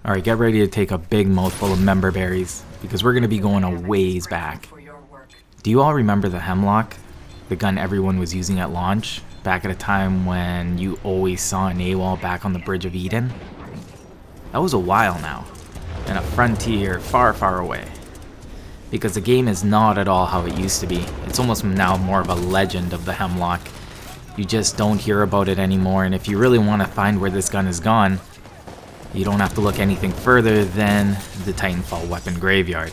Alright, get ready to take a big mouthful of member berries, because we're going to be going a ways back. Do you all remember the Hemlock? The gun everyone was using at launch, back at a time when you always saw an AWOL back on the Bridge of Eden? That was a while now, and a frontier far, far away. Because the game is not at all how it used to be. It's almost now more of a legend of the Hemlock. You just don't hear about it anymore, and if you really want to find where this gun is gone, you don't have to look anything further than the Titanfall weapon graveyard.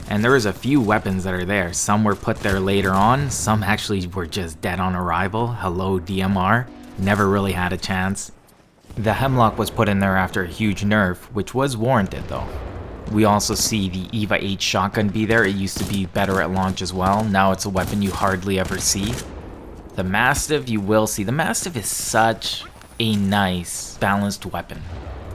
And there is a few weapons that are there. Some were put there later on, some actually were just dead on arrival. Hello DMR, never really had a chance. The Hemlock was put in there after a huge nerf, which was warranted though. We also see the EVA 8 shotgun be there. It used to be better at launch as well. Now it's a weapon you hardly ever see. The Mastiff you will see. The Mastiff is such a nice, balanced weapon.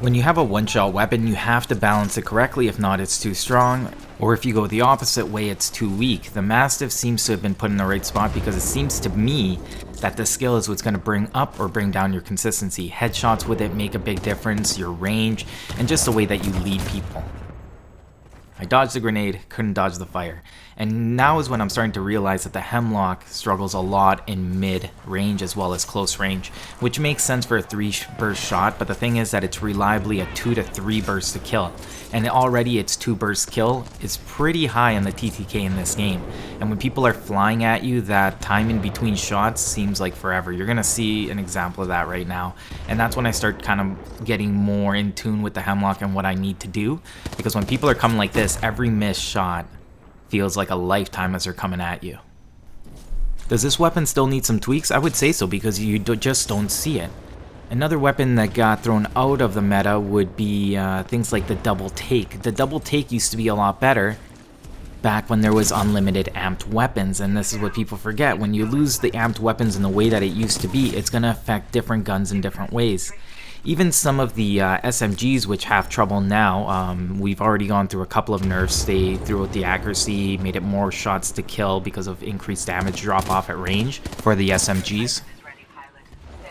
When you have a one-shot weapon, you have to balance it correctly, if not it's too strong, or if you go the opposite way, it's too weak. The Mastiff seems to have been put in the right spot because it seems to me that the skill is what's going to bring up or bring down your consistency. Headshots with it make a big difference, your range, and just the way that you lead people. I dodged the grenade, couldn't dodge the fire. And now is when I'm starting to realize that the Hemlock struggles a lot in mid-range as well as close range, which makes sense for a 3-burst shot, but the thing is that it's reliably a 2 to 3 burst to kill. And already its 2-burst kill is pretty high on the TTK in this game. And when people are flying at you, that time in between shots seems like forever. You're gonna see an example of that right now. And that's when I start kind of getting more in tune with the Hemlock and what I need to do. Because when people are coming like this, every missed shot feels like a lifetime as they're coming at you. Does this weapon still need some tweaks? I would say so, because you just don't see it. Another weapon that got thrown out of the meta would be things like the double take. The double take used to be a lot better back when there was unlimited amped weapons, and this is what people forget. When you lose the amped weapons in the way that it used to be, it's going to affect different guns in different ways. Even some of the SMGs, which have trouble now, we've already gone through a couple of nerfs. They threw out the accuracy, made it more shots to kill because of increased damage drop off at range for the SMGs.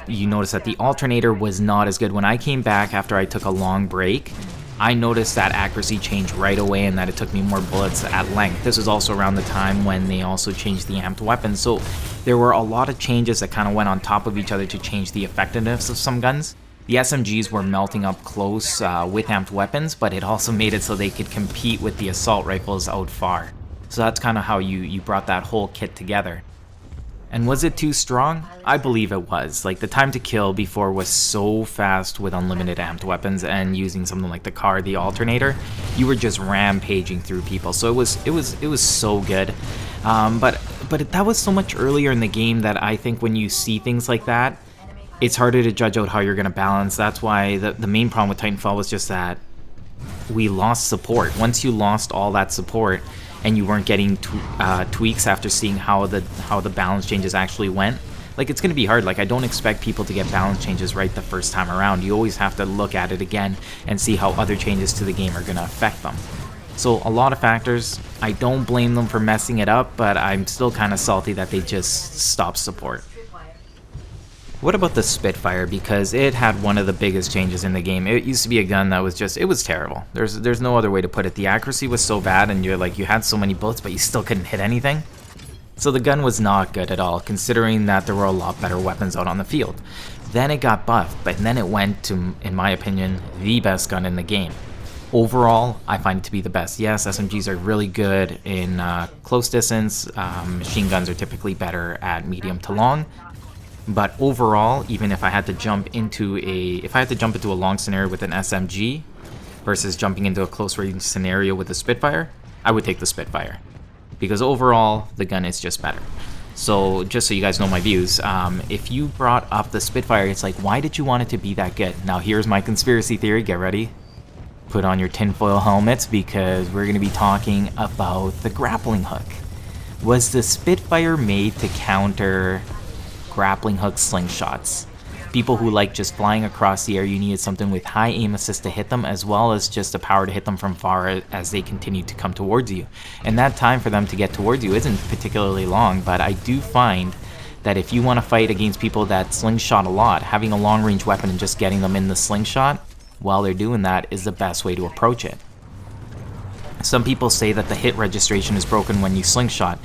You notice that the alternator was not as good. When I came back after I took a long break, I noticed that accuracy changed right away and that it took me more bullets at length. This was also around the time when they also changed the amped weapons, so there were a lot of changes that kind of went on top of each other to change the effectiveness of some guns. The SMGs were melting up close with amped weapons, but it also made it so they could compete with the assault rifles out far. So that's kind of how you brought that whole kit together. And was it too strong? I believe it was. Like, the time to kill before was so fast with unlimited amped weapons, and using something like the car, the alternator, you were just rampaging through people. So it was so good. But that was so much earlier in the game that I think when you see things like that, it's harder to judge out how you're going to balance. That's why the main problem with Titanfall was just that we lost support. Once you lost all that support and you weren't getting tweaks after seeing how the balance changes actually went, like, it's going to be hard. Like, I don't expect people to get balance changes right the first time around. You always have to look at it again and see how other changes to the game are going to affect them. So a lot of factors. I don't blame them for messing it up, but I'm still kind of salty that they just stopped support. What about the Spitfire? Because it had one of the biggest changes in the game. It used to be a gun that was just, it was terrible. There's no other way to put it. The accuracy was so bad, and you had so many bullets, but you still couldn't hit anything. So the gun was not good at all, considering that there were a lot better weapons out on the field. Then it got buffed, but then it went to, in my opinion, the best gun in the game. Overall, I find it to be the best. Yes, SMGs are really good in close distance. Machine guns are typically better at medium to long. But overall, even if I had to jump into a long scenario with an SMG versus jumping into a close range scenario with a Spitfire, I would take the Spitfire, because overall the gun is just better. So just so you guys know my views, if you brought up the Spitfire, it's like, why did you want it to be that good? Now here's my conspiracy theory. Get ready. Put on your tinfoil helmets, because we're going to be talking about the grappling hook. Was the Spitfire made to counter grappling hook slingshots? People who like just flying across the air, you needed something with high aim assist to hit them, as well as just the power to hit them from far as they continue to come towards you. And that time for them to get towards you isn't particularly long, but I do find that if you want to fight against people that slingshot a lot, having a long range weapon and just getting them in the slingshot while they're doing that is the best way to approach it. Some people say that the hit registration is broken when you slingshot.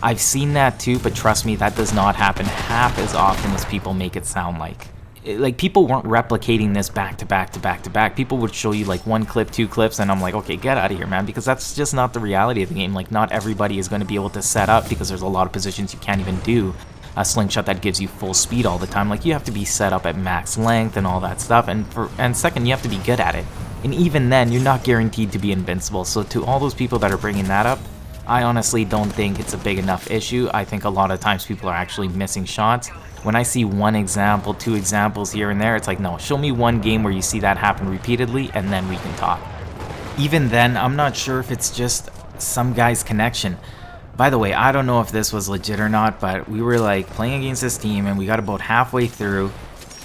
I've seen that too, but trust me, that does not happen half as often as people make it sound like. Like, people weren't replicating this back to back to back to back. People would show you like 1 clip, 2 clips, and I'm like, okay, get out of here, man, because that's just not the reality of the game. Like, not everybody is going to be able to set up, because there's a lot of positions you can't even do a slingshot that gives you full speed all the time. Like, you have to be set up at max length and all that stuff, and second, you have to be good at it. And even then, you're not guaranteed to be invincible. So to all those people that are bringing that up, I honestly don't think it's a big enough issue. I think a lot of times people are actually missing shots. When I see 1 example, 2 examples here and there, it's like, no, show me 1 game where you see that happen repeatedly, and then we can talk. Even then, I'm not sure if it's just some guy's connection. By the way, I don't know if this was legit or not, but we were like playing against this team, and we got about halfway through,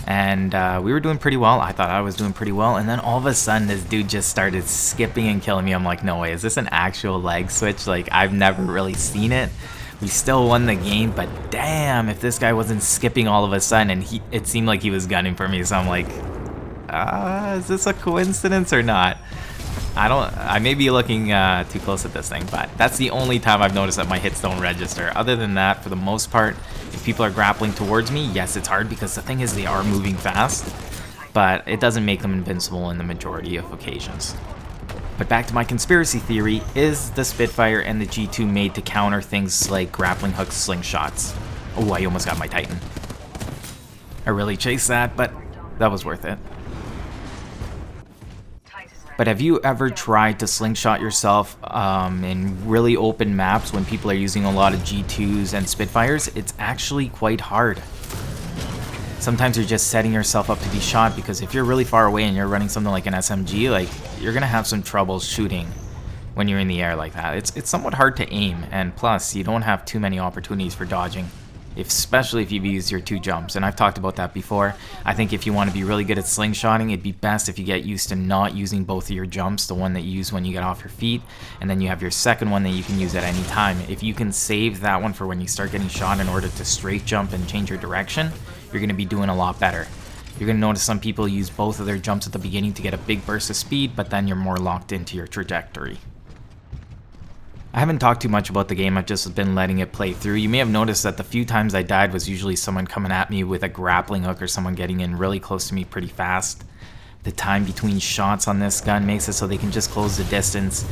and we were doing pretty well. I thought I was doing pretty well, and then all of a sudden this dude just started skipping and killing me. I'm like, no way, is this an actual leg switch? Like, I've never really seen it. We still won the game, but damn, if this guy wasn't skipping all of a sudden, and it seemed like he was gunning for me, so I'm like, is this a coincidence or not? I may be looking too close at this thing, but that's the only time I've noticed that my hits don't register. Other than that, for the most part, if people are grappling towards me, yes, it's hard, because the thing is, they are moving fast, but it doesn't make them invincible in the majority of occasions. But back to my conspiracy theory, is the Spitfire and the G2 made to counter things like grappling hooks, slingshots? Oh, I almost got my Titan. I really chased that, but that was worth it. But have you ever tried to slingshot yourself in really open maps when people are using a lot of G2s and Spitfires? It's actually quite hard. Sometimes you're just setting yourself up to be shot, because if you're really far away and you're running something like an SMG, like, you're gonna have some trouble shooting when you're in the air like that. It's somewhat hard to aim, and plus, you don't have too many opportunities for dodging, especially if you've used your 2 jumps, and I've talked about that before. I think if you want to be really good at slingshotting, it'd be best if you get used to not using both of your jumps, the one that you use when you get off your feet, and then you have your second one that you can use at any time. If you can save that one for when you start getting shot in order to straight jump and change your direction, you're going to be doing a lot better. You're going to notice some people use both of their jumps at the beginning to get a big burst of speed, but then you're more locked into your trajectory. I haven't talked too much about the game, I've just been letting it play through. You may have noticed that the few times I died was usually someone coming at me with a grappling hook, or someone getting in really close to me pretty fast. The time between shots on this gun makes it so they can just close the distance,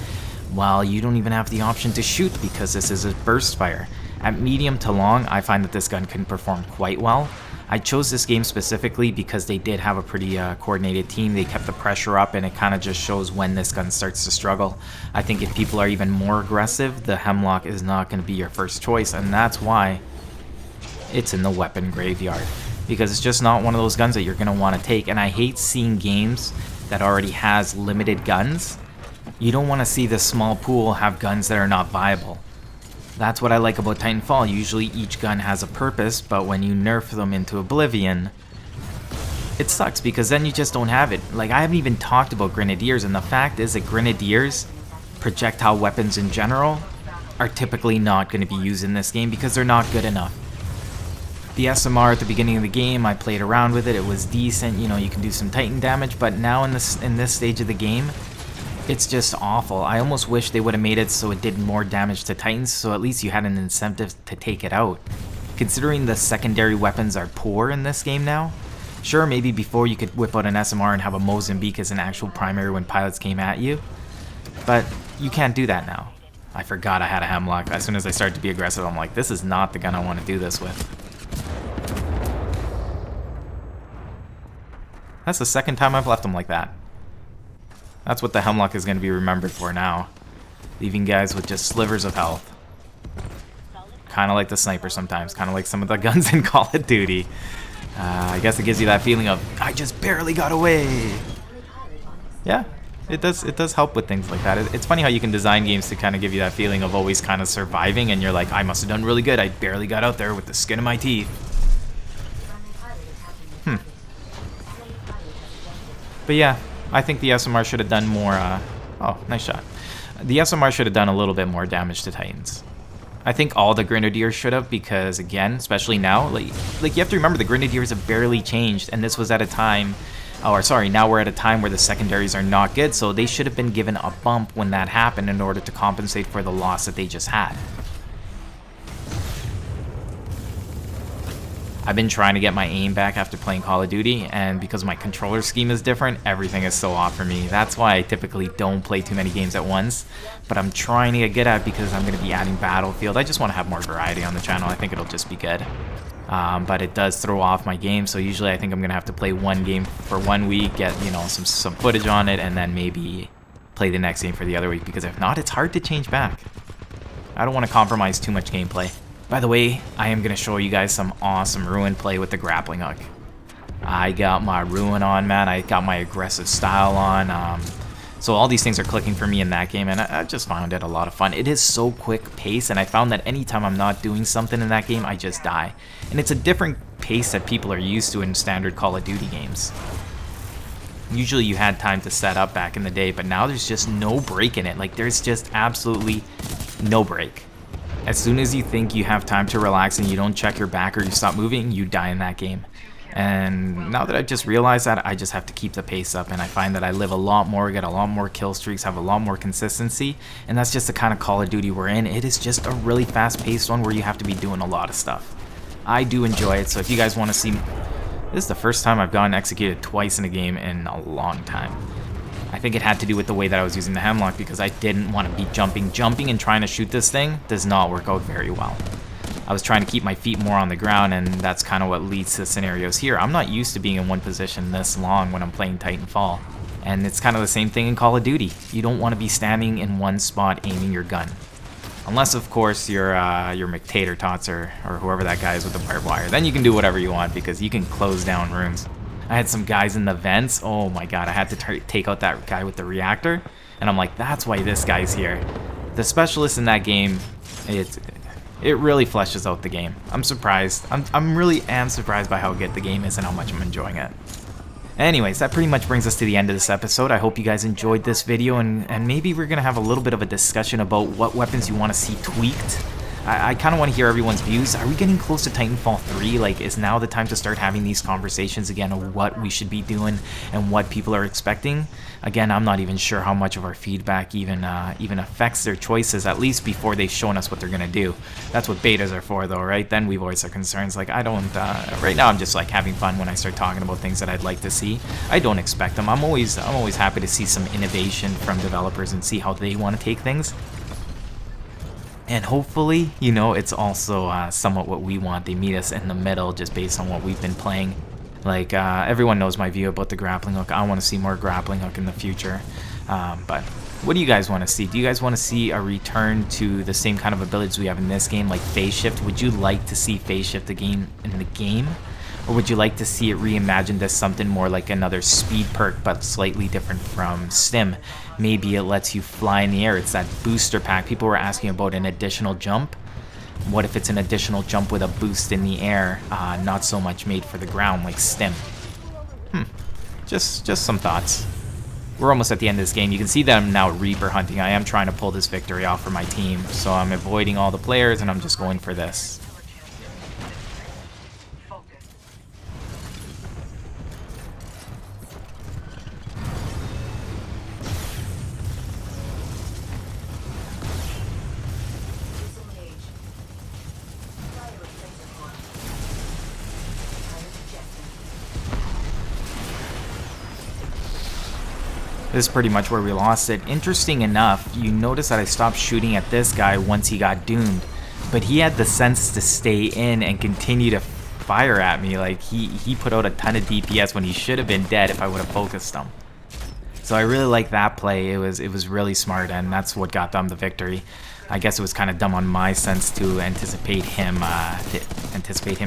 while you don't even have the option to shoot, because this is a burst fire. At medium to long, I find that this gun can perform quite well. I chose this game specifically because they did have a pretty coordinated team. They kept the pressure up, and it kind of just shows when this gun starts to struggle. I think if people are even more aggressive, the Hemlock is not going to be your first choice, and that's why it's in the weapon graveyard, because it's just not one of those guns that you're going to want to take. And I hate seeing games that already has limited guns. You don't want to see the small pool have guns that are not viable. That's what I like about Titanfall. Usually each gun has a purpose, but when you nerf them into oblivion, it sucks, because then you just don't have it. Like, I haven't even talked about Grenadiers, and the fact is that Grenadiers, projectile weapons in general, are typically not going to be used in this game because they're not good enough. The SMR at the beginning of the game, I played around with it, it was decent, you know, you can do some Titan damage, but now in this stage of the game, it's just awful. I almost wish they would have made it so it did more damage to Titans, so at least you had an incentive to take it out. Considering the secondary weapons are poor in this game now, sure, maybe before you could whip out an SMR and have a Mozambique as an actual primary when pilots came at you, but you can't do that now. I forgot I had a Hemlock. As soon as I started to be aggressive, I'm like, this is not the gun I want to do this with. That's the second time I've left him like that. That's what the Hemlock is going to be remembered for now. Leaving guys with just slivers of health. Kind of like the sniper sometimes. Kind of like some of the guns in Call of Duty. I guess it gives you that feeling of, I just barely got away. Yeah, it does help with things like that. It's funny how you can design games to kind of give you that feeling of always kind of surviving, and you're like, I must have done really good. I barely got out there with the skin of my teeth. But yeah, I think the SMR should have done more, oh, nice shot. The SMR should have done a little bit more damage to Titans. I think all the Grenadiers should have, because again, especially now, like you have to remember the Grenadiers have barely changed, and this was at a time or sorry, now we're at a time where the secondaries are not good, so they should have been given a bump when that happened in order to compensate for the loss that they just had. I've been trying to get my aim back after playing Call of Duty, and because my controller scheme is different, everything is so off for me. That's why I typically don't play too many games at once, but I'm trying to get good at it because I'm going to be adding Battlefield. I just want to have more variety on the channel. I think it'll just be good. But it does throw off my game, so usually I think I'm going to have to play one game for 1 week, get, you know, some footage on it, and then maybe play the next game for the other week, because if not, it's hard to change back. I don't want to compromise too much gameplay. By the way, I am going to show you guys some awesome ruin play with the grappling hook. I got my ruin on, man. I got my aggressive style on. So all these things are clicking for me in that game, and I just found it a lot of fun. It is so quick pace, and I found that anytime I'm not doing something in that game, I just die. And it's a different pace that people are used to in standard Call of Duty games. Usually you had time to set up back in the day, but now there's just no break in it. Like, there's just absolutely no break. As soon as you think you have time to relax and you don't check your back or you stop moving, you die in that game. And now that I've just realized that, I just have to keep the pace up, and I find that I live a lot more, get a lot more kill streaks, have a lot more consistency, and that's just the kind of Call of Duty we're in. It is just a really fast-paced one where you have to be doing a lot of stuff. I do enjoy it, so if you guys want to see... This is the first time I've gotten executed twice in a game in a long time. I think it had to do with the way that I was using the Hemlock, because I didn't want to be jumping. Jumping and trying to shoot this thing does not work out very well. I was trying to keep my feet more on the ground, and that's kind of what leads to the scenarios here. I'm not used to being in one position this long when I'm playing Titanfall. And it's kind of the same thing in Call of Duty. You don't want to be standing in one spot aiming your gun. Unless, of course, you're McTater Tots or whoever that guy is with the barbed wire. Then you can do whatever you want, because you can close down rooms. I had some guys in the vents. Oh my god, I had to take out that guy with the reactor. And I'm like, that's why this guy's here. The specialist in that game, it really fleshes out the game. I'm surprised. I'm really surprised by how good the game is and how much I'm enjoying it. Anyways, that pretty much brings us to the end of this episode. I hope you guys enjoyed this video, and maybe we're going to have a little bit of a discussion about what weapons you want to see tweaked. I kind of want to hear everyone's views. Are we getting close to Titanfall 3? Like, is now the time to start having these conversations again of what we should be doing and what people are expecting? Again, I'm not even sure how much of our feedback even affects their choices, at least before they've shown us what they're going to do. That's what betas are for, though, right? Then we voice our concerns. Like, I don't, right now I'm just like having fun when I start talking about things that I'd like to see. I don't expect them. I'm always happy to see some innovation from developers and see how they want to take things. And hopefully, you know, it's also somewhat what we want. They meet us in the middle just based on what we've been playing. Like, everyone knows my view about the grappling hook. I want to see more grappling hook in the future. But what do you guys want to see? Do you guys want to see a return to the same kind of abilities we have in this game, like phase shift? Would you like to see phase shift again in the game? Or would you like to see it reimagined as something more like another speed perk, but slightly different from stim? Maybe it lets you fly in the air. It's that booster pack. People were asking about an additional jump. What if it's an additional jump with a boost in the air, not so much made for the ground like stim? Just some thoughts. We're almost at the end of this game. You can see that I'm now Reaper hunting. I am trying to pull this victory off for my team. So I'm avoiding all the players, and I'm just going for this. This is pretty much where we lost it. Interesting enough, you notice that I stopped shooting at this guy once he got doomed, but he had the sense to stay in and continue to fire at me. Like, he put out a ton of DPS when he should have been dead if I would have focused him. So I really like that play. It was really smart, and that's what got them the victory. I guess it was kind of dumb on my sense to anticipate him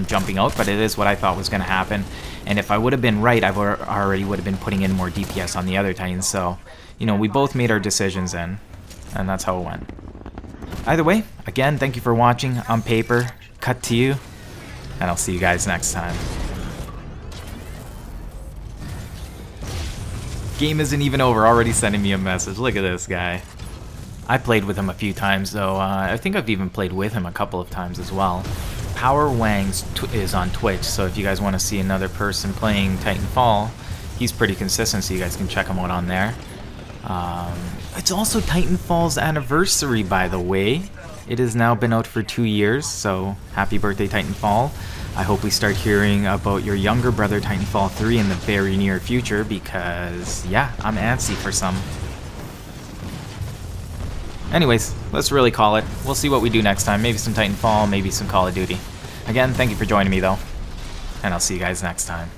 jumping out, but it is what I thought was going to happen. And if I would have been right, I already would have been putting in more DPS on the other Titans. So, you know, we both made our decisions in, and that's how it went. Either way, again, thank you for watching. I'm Paper, cut to you, and I'll see you guys next time. Game isn't even over, already sending me a message. Look at this guy. I played with him a few times, though. I think I've even played with him a couple of times as well. Power Wangs is on Twitch, so if you guys want to see another person playing Titanfall, he's pretty consistent, so you guys can check him out on there. It's also Titanfall's anniversary, by the way. It has now been out for 2 years, so happy birthday, Titanfall. I hope we start hearing about your younger brother, Titanfall 3, in the very near future, because, yeah, I'm antsy for some. Anyways, let's really call it. We'll see what we do next time. Maybe some Titanfall, maybe some Call of Duty. Again, thank you for joining me, though, and I'll see you guys next time.